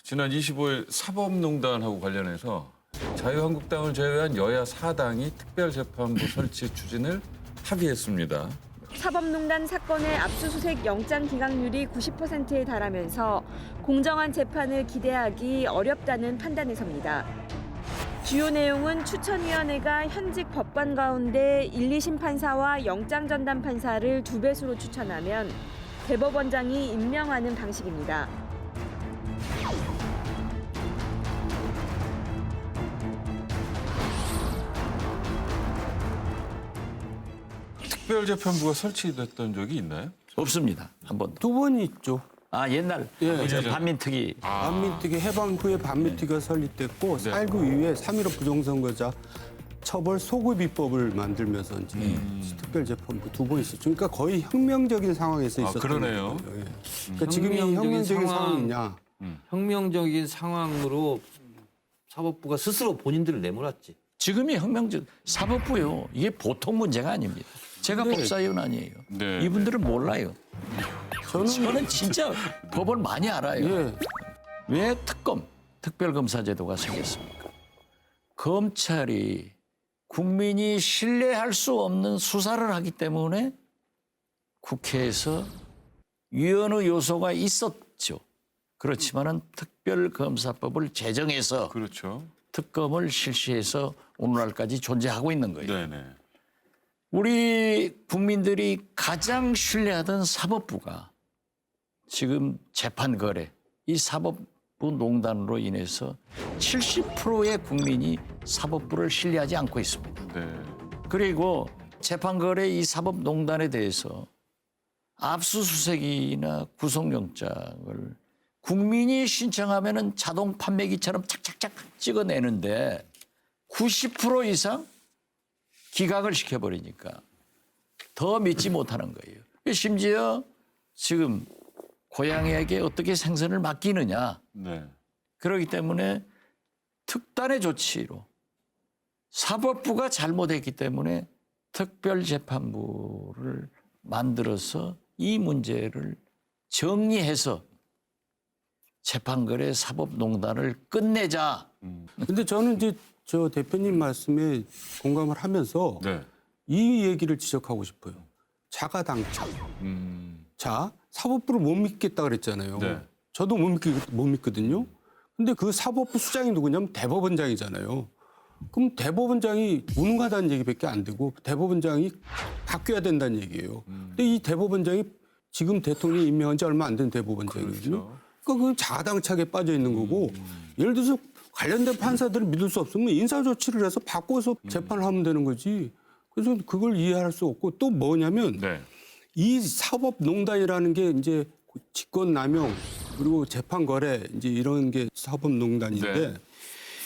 지난 25일 사법농단하고 관련해서 자유한국당을 제외한 여야 4당이 특별재판부 설치 추진을 합의했습니다. 사법농단 사건의 압수수색 영장 기각률이 90%에 달하면서 공정한 재판을 기대하기 어렵다는 판단에 섭니다. 주요 내용은 추천위원회가 현직 법관 가운데 1, 2심 판사와 영장 전담 판사를 2배수로 추천하면 대법원장이 임명하는 방식입니다. 특별재판부가 설치됐던 적이 있나요? 없습니다. 한 번도. 두 번 있죠. 아 옛날 예. 저 반민특위. 반민특위 해방 후에 반민특위가 설립됐고 네. 4.19 이후에 3.15 부정선거자 처벌 소급입법을 만들면서 이제 특별재판부 두 번 있었죠. 그러니까 거의 혁명적인 상황에서 있었던 그러네요. 거예요. 예. 그러니까 지금이 혁명적인 상황이냐. 혁명적인 상황으로 사법부가 스스로 본인들을 내몰았지. 지금이 혁명적 사법부요. 이게 보통 문제가 아닙니다. 제가 네. 법사위원 아니에요. 네. 이분들은 몰라요. 저는 진짜 법을 많이 알아요. 예. 왜 특별검사제도가 생겼습니까? 검찰이 국민이 신뢰할 수 없는 수사를 하기 때문에 국회에서 위헌의 요소가 있었죠. 그렇지만은 특별검사법을 제정해서 그렇죠. 특검을 실시해서 오늘날까지 존재하고 있는 거예요. 네네. 우리 국민들이 가장 신뢰하던 사법부가 지금 재판 거래, 이 사법부 농단으로 인해서 70%의 국민이 사법부를 신뢰하지 않고 있습니다. 네. 그리고 재판 거래 이 사법 농단에 대해서 압수수색이나 구속영장을 국민이 신청하면은 자동 판매기처럼 착착착 찍어내는데 90% 이상 기각을 시켜버리니까 더 믿지 못하는 거예요. 심지어 지금 고양이에게 어떻게 생선을 맡기느냐. 네. 그렇기 때문에 특단의 조치로 사법부가 잘못했기 때문에 특별재판부를 만들어서 이 문제를 정리해서 재판거래 사법농단을 끝내자. 근데 저는 이제 저 대표님 말씀에 공감을 하면서 네. 이 얘기를 지적하고 싶어요. 자가당착. 자, 사법부를 못 믿겠다 그랬잖아요. 네. 저도 못 믿거든요. 근데 그 사법부 수장이 누구냐면 대법원장이잖아요. 그럼 대법원장이 무능하다는 얘기밖에 안 되고 대법원장이 바뀌어야 된다는 얘기예요. 근데 이 대법원장이 지금 대통령이 임명한 지 얼마 안 된 대법원장이거든요. 그렇죠. 그러니까 그건 자가당착에 빠져 있는 거고 예를 들어서 관련된 판사들을 믿을 수 없으면 인사조치를 해서 바꿔서 재판을 하면 되는 거지. 그래서 그걸 이해할 수 없고 또 뭐냐면 네. 이 사법농단이라는 게 이제 직권남용 그리고 재판거래 이제 이런 게 사법농단인데 네.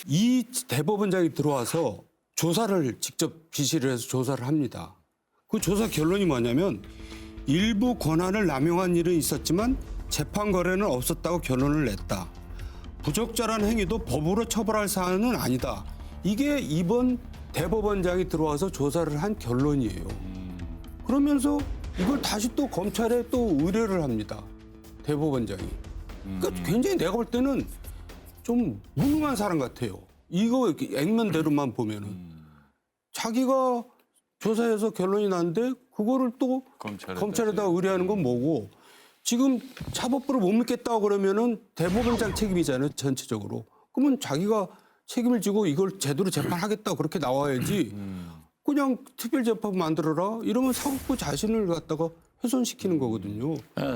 이 대법원장이 들어와서 조사를 직접 지시를 해서 조사를 합니다. 그 조사 결론이 뭐냐면 일부 권한을 남용한 일은 있었지만 재판거래는 없었다고 결론을 냈다. 부적절한 행위도 법으로 처벌할 사안은 아니다. 이게 이번 대법원장이 들어와서 조사를 한 결론이에요. 그러면서 이걸 다시 또 검찰에 또 의뢰를 합니다. 대법원장이. 그러니까 굉장히 내가 볼 때는 좀 무능한 사람 같아요. 이거 이렇게 액면대로만 보면은. 자기가 조사해서 결론이 났는데 그거를 또 검찰에다 의뢰하는 건 뭐고 지금 사법부를 못 믿겠다고 그러면은 대법원장 책임이잖아요. 전체적으로. 그러면 자기가 책임을 지고 이걸 제대로 재판하겠다고 그렇게 나와야지 그냥 특별재판부 만들어라 이러면 사법부 자신을 갖다가 훼손시키는 거거든요.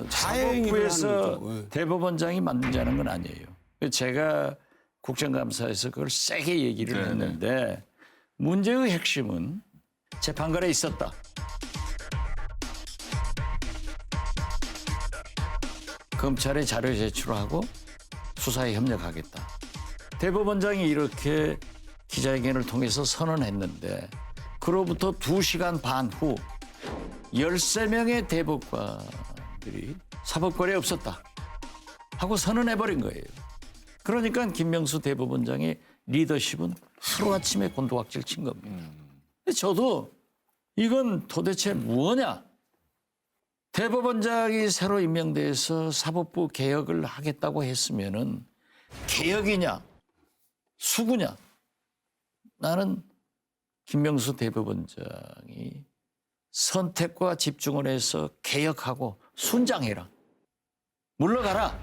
자해행위를 하는 사법부에서 거죠. 예. 대법원장이 만든다는 건 아니에요. 제가 국정감사에서 그걸 세게 얘기를 네네. 했는데 문제의 핵심은 재판거래 있었다. 검찰에 자료 제출하고 수사에 협력하겠다. 대법원장이 이렇게 기자회견을 통해서 선언했는데 그로부터 2시간 반 후 13명의 대법관들이 사법거래 없었다 하고 선언해버린 거예요. 그러니까 김명수 대법원장의 리더십은 하루아침에 곤두박질 친 겁니다. 근데 저도 이건 도대체 뭐냐? 대법원장이 새로 임명돼서 사법부 개혁을 하겠다고 했으면은 개혁이냐 수구냐. 나는 김명수 대법원장이 선택과 집중을 해서 개혁하고 순장해라. 물러가라.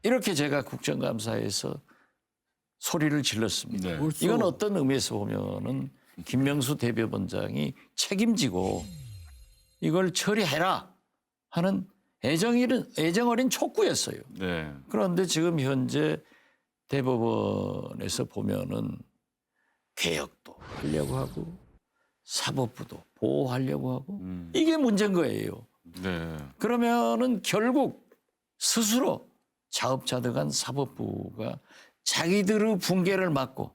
이렇게 제가 국정감사에서 소리를 질렀습니다. 네. 이건 어떤 의미에서 보면은 김명수 대법원장이 책임지고 이걸 처리해라 하는 애정 어린 촉구였어요. 네. 그런데 지금 현재 대법원에서 보면은 개혁도 하려고 하고 사법부도 보호하려고 하고 이게 문제인 거예요. 네. 그러면은 결국 스스로 자업자득한 사법부가 자기들의 붕괴를 막고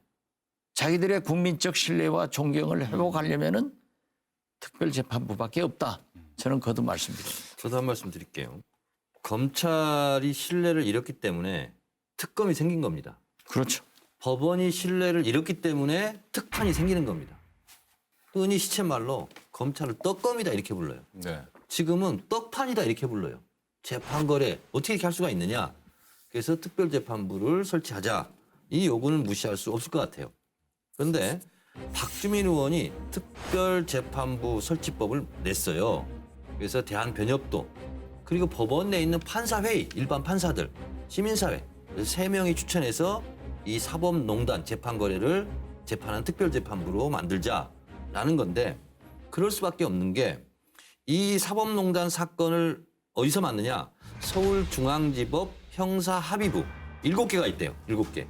자기들의 국민적 신뢰와 존경을 회복하려면은 특별재판부밖에 없다. 저는 거듭 말씀드립니다. 저도 한 말씀 드릴게요. 검찰이 신뢰를 잃었기 때문에 특검이 생긴 겁니다. 그렇죠. 법원이 신뢰를 잃었기 때문에 특판이 생기는 겁니다. 흔히 시쳇말로 검찰을 떡검이다 이렇게 불러요. 네. 지금은 떡판이다 이렇게 불러요. 재판거래 어떻게 이렇게 할 수가 있느냐. 그래서 특별재판부를 설치하자. 이 요구는 무시할 수 없을 것 같아요. 그런데 박주민 의원이 특별재판부 설치법을 냈어요. 그래서 대한변협도 그리고 법원 내에 있는 판사회의, 일반 판사들, 시민사회 그래서 3명이 추천해서 이 사법농단 재판거래를 재판한 특별재판부로 만들자라는 건데 그럴 수밖에 없는 게 이 사법농단 사건을 어디서 맡느냐? 서울중앙지법 형사합의부 7개가 있대요. 7개.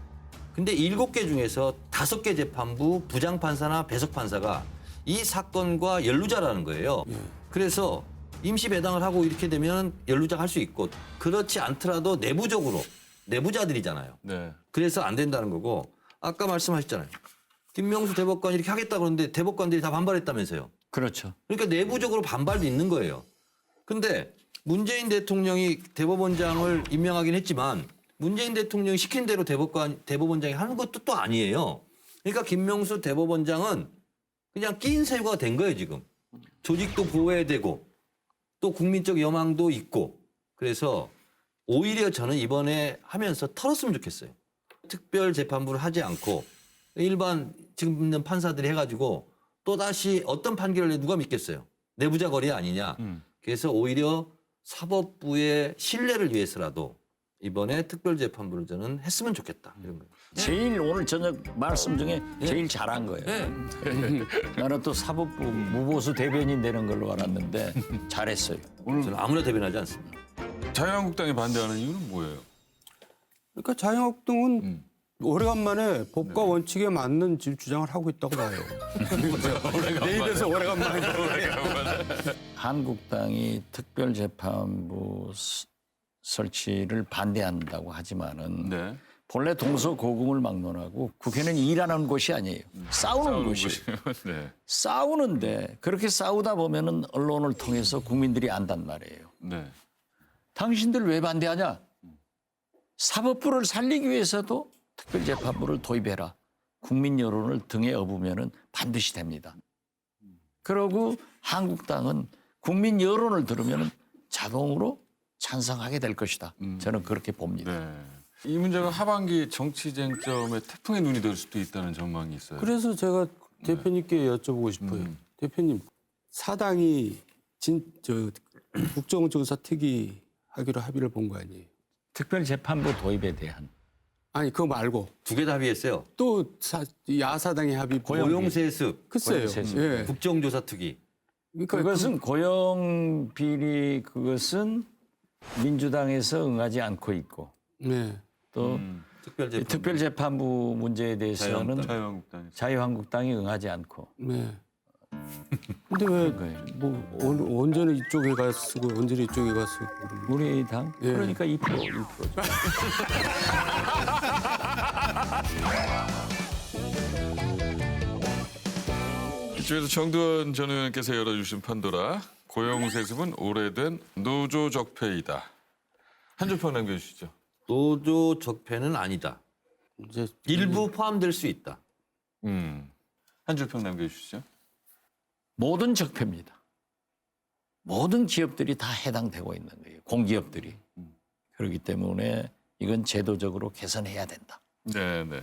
근데 7개 중에서 5개 재판부 부장판사나 배석판사가 이 사건과 연루자라는 거예요. 그래서 임시 배당을 하고 이렇게 되면 연루자 할 수 있고 그렇지 않더라도 내부적으로 내부자들이잖아요. 네. 그래서 안 된다는 거고 아까 말씀하셨잖아요. 김명수 대법관이 이렇게 하겠다 그러는데 대법관들이 다 반발했다면서요. 그렇죠. 그러니까 내부적으로 반발도 있는 거예요. 근데 문재인 대통령이 대법원장을 임명하긴 했지만 문재인 대통령이 시킨 대로 대법원장이 하는 것도 또 아니에요. 그러니까 김명수 대법원장은 그냥 끼인 새우가 된 거예요, 지금. 조직도 보호해야 되고 또 국민적 여망도 있고 그래서 오히려 저는 이번에 하면서 털었으면 좋겠어요. 특별재판부를 하지 않고 일반 지금 있는 판사들이 해가지고 또다시 어떤 판결을 내 누가 믿겠어요. 내부자 거래 아니냐. 그래서 오히려 사법부의 신뢰를 위해서라도 이번에 특별재판부를 저는 했으면 좋겠다. 이런 거예요. 제일 오늘 저녁 말씀 중에 제일 잘한 거예요. 나는 또 사법부 무보수 대변인 되는 걸로 알았는데 잘했어요. 저는 아무나 대변하지 않습니다. 자유한국당이 반대하는 이유는 뭐예요? 그러니까 자유한국당은 오래간만에 법과 원칙에 맞는 주장을 하고 있다고 봐요. 내 입에서 오래간만에. 한국당이 특별재판부 설치를 반대한다고 하지만은 네. 본래 동서고금을 막론하고 국회는 일하는 곳이 아니에요. 싸우는 곳이에요. 네. 싸우는데 그렇게 싸우다 보면은 언론을 통해서 국민들이 안단 말이에요. 네. 당신들 왜 반대하냐? 사법부를 살리기 위해서도 특별재판부를 도입해라. 국민 여론을 등에 업으면은 반드시 됩니다. 그러고 한국당은 국민 여론을 들으면은 자동으로 찬성하게 될 것이다. 저는 그렇게 봅니다. 네. 이 문제가 하반기 정치 쟁점의 태풍의 눈이 될 수도 있다는 전망이 있어요. 그래서 제가 대표님께 여쭤보고 싶어요. 대표님, 사당이 국정조사 특위하기로 합의를 본 거 아니에요? 특별재판부 도입에 대한 아니 그거 말고 두 개 다 합의했어요. 또 야사당이 합의 고용세습, 글쎄요. 고용세습. 예. 국정조사 특위. 그러니까 그것은 고용 비리 그것은 민주당에서 응하지 않고 있고 네. 또 특별재판부. 특별재판부 문제에 대해서는 자유한국당이. 자유한국당이 응하지 않고 네. 근데 왜 뭐 언제는 이쪽에 가 쓰고 언제는 이쪽에 가 쓰고 그러는 우리 당 예. 그러니까 1%죠. 이쪽에서 정두원 전 의원께서 열어주신 판도라 고용세습은 오래된 노조 적폐이다. 한 줄 평 남겨주시죠. 노조 적폐는 아니다. 이제 일부 포함될 수 있다. 한 줄 평 남겨주시죠. 모든 적폐입니다. 모든 기업들이 다 해당되고 있는 거예요. 공기업들이. 그렇기 때문에 이건 제도적으로 개선해야 된다. 네, 네.